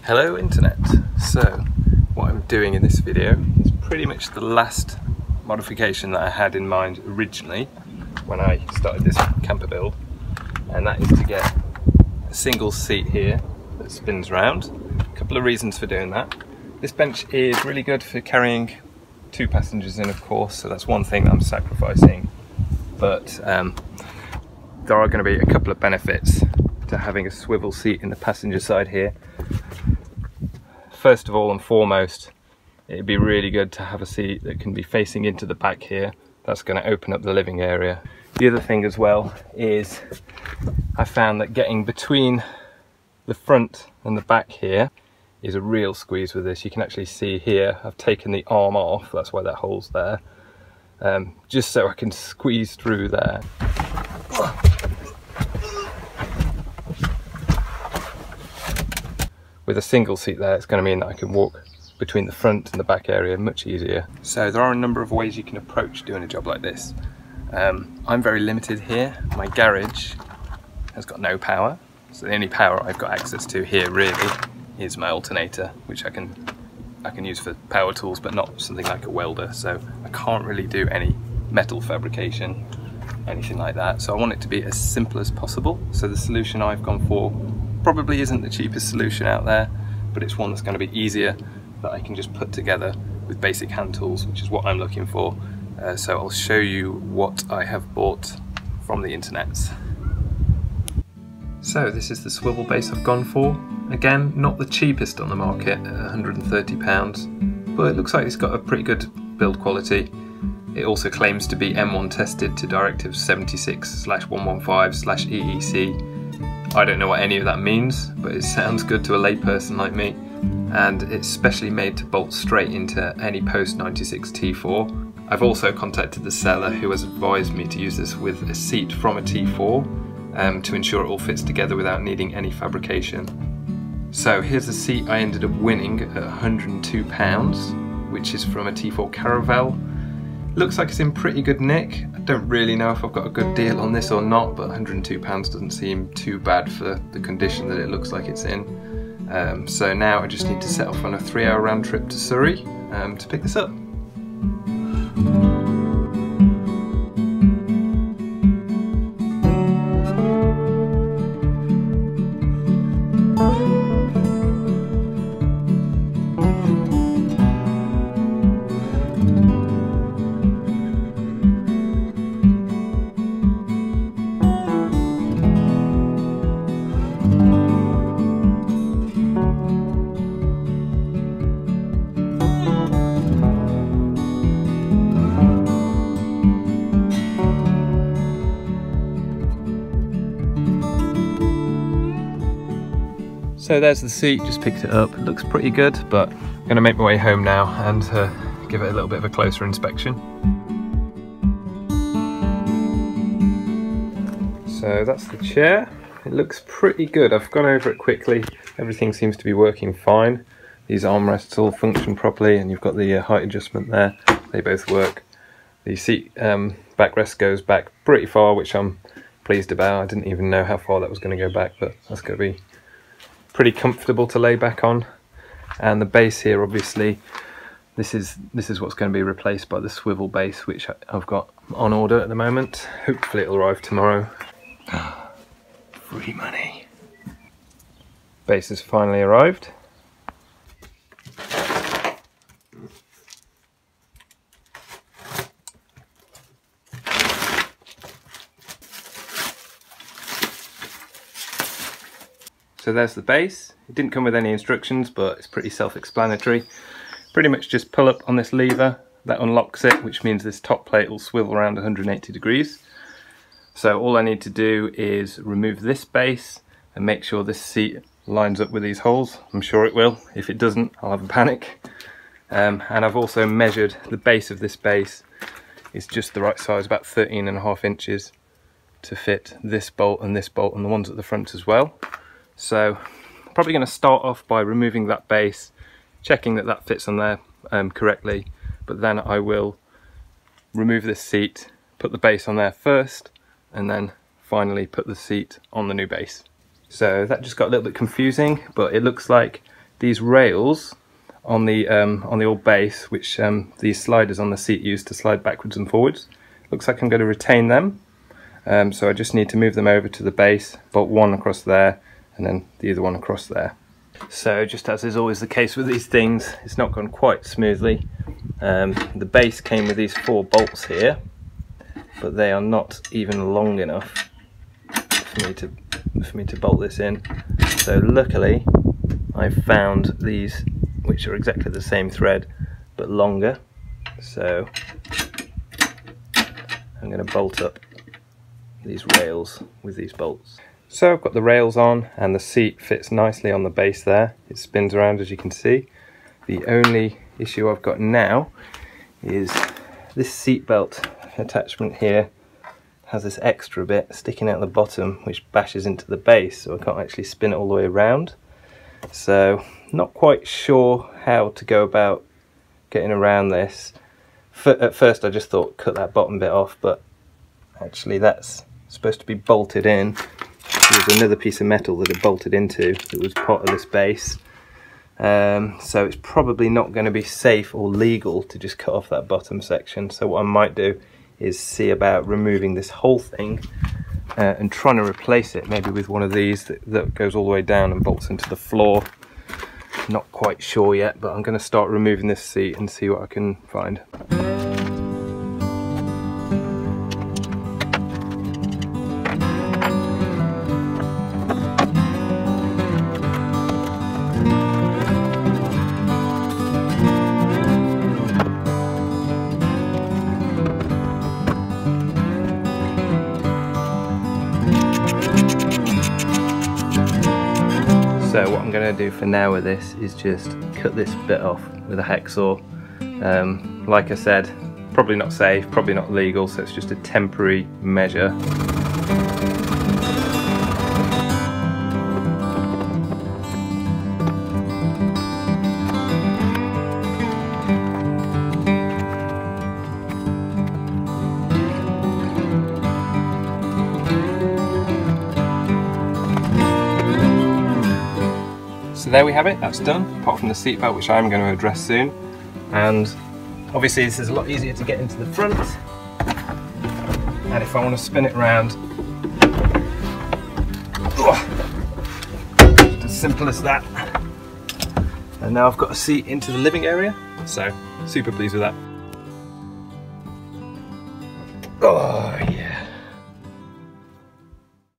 Hello internet. So what I'm doing in this video is pretty much the last modification that I had in mind originally when I started this camper build, and that is to get a single seat here that spins round. A couple of reasons for doing that. This bench is really good for carrying two passengers in, of course, so that's one thing that I'm sacrificing, but there are going to be a couple of benefits to having a swivel seat in the passenger side here. First of all and foremost, it'd be really good to have a seat that can be facing into the back here. That's going to open up the living area. The other thing as well is I found that getting between the front and the back here is a real squeeze with this. You can actually see here I've taken the arm off, that's why that hole's there, just so I can squeeze through there. With a single seat there, it's going to mean that I can walk between the front and the back area much easier. So there are a number of ways you can approach doing a job like this. I'm very limited here. My garage has got no power, so the only power I've got access to here really is my alternator, which I can use for power tools, but not something like a welder. So I can't really do any metal fabrication, anything like that. So I want it to be as simple as possible. So the solution I've gone for probably isn't the cheapest solution out there, but it's one that's going to be easier, that I can just put together with basic hand tools, which is what I'm looking for. So I'll show you what I have bought from the internet. So this is the swivel base I've gone for. Again, not the cheapest on the market at £130, but it looks like it's got a pretty good build quality. It also claims to be M1 tested to Directive 76/115/EEC. I don't know what any of that means, but it sounds good to a layperson like me, and it's specially made to bolt straight into any post 96 T4. I've also contacted the seller, who has advised me to use this with a seat from a T4 to ensure it all fits together without needing any fabrication. So here's the seat I ended up winning at £102, which is from a T4 Caravel. Looks like it's in pretty good nick. I don't really know if I've got a good deal on this or not, but £102 doesn't seem too bad for the condition that it looks like it's in. So now I just need to set off on a 3-hour round trip to Surrey to pick this up. So there's the seat, just picked it up. It looks pretty good, but I'm going to make my way home now and give it a little bit of a closer inspection. So that's the chair. It looks pretty good. I've gone over it quickly. Everything seems to be working fine. These armrests all function properly, and you've got the height adjustment there. They both work. The seat backrest goes back pretty far, which I'm pleased about. I didn't even know how far that was going to go back, but that's going to be pretty comfortable to lay back on. And the base here, obviously, this is what's going to be replaced by the swivel base, which I've got on order at the moment. Hopefully it'll arrive tomorrow. Free money. Base has finally arrived. So there's the base. It didn't come with any instructions, but it's pretty self-explanatory. Pretty much just pull up on this lever, that unlocks it, which means this top plate will swivel around 180 degrees. So all I need to do is remove this base and make sure this seat lines up with these holes. I'm sure it will. If it doesn't, I'll have a panic. And I've also measured the base of this base. It's just the right size, about 13.5 inches to fit this bolt and the ones at the front as well. So I'm probably going to start off by removing that base, checking that that fits on there correctly, but then I will remove this seat, put the base on there first, and then finally put the seat on the new base. So that just got a little bit confusing, but it looks like these rails on the old base, which these sliders on the seat use to slide backwards and forwards. Looks like I'm going to retain them, so I just need to move them over to the base, bolt one across there and then the other one across there. So just as is always the case with these things, it's not gone quite smoothly. The base came with these 4 bolts here, but they are not even long enough for me to bolt this in. So luckily I found these which are exactly the same thread but longer, so I'm going to bolt up these rails with these bolts. So I've got the rails on and the seat fits nicely on the base there. It spins around, as you can see. The only issue I've got now is this seat belt attachment here has this extra bit sticking out the bottom which bashes into the base, so I can't actually spin it all the way around. So not quite sure how to go about getting around this. At first I just thought cut that bottom bit off, but actually that's supposed to be bolted in. There's another piece of metal that it bolted into that was part of this base. So it's probably not going to be safe or legal to just cut off that bottom section. So what I might do is see about removing this whole thing and trying to replace it maybe with one of these that goes all the way down and bolts into the floor. Not quite sure yet, but I'm going to start removing this seat and see what I can find. So what I'm going to do for now with this is just cut this bit off with a hacksaw. Like I said, probably not safe, probably not legal, so it's just a temporary measure. So there we have it, that's done, apart from the seat belt, which I'm going to address soon. And obviously this is a lot easier to get into the front, and if I want to spin it around, just as simple as that. And now I've got a seat into the living area, so super pleased with that.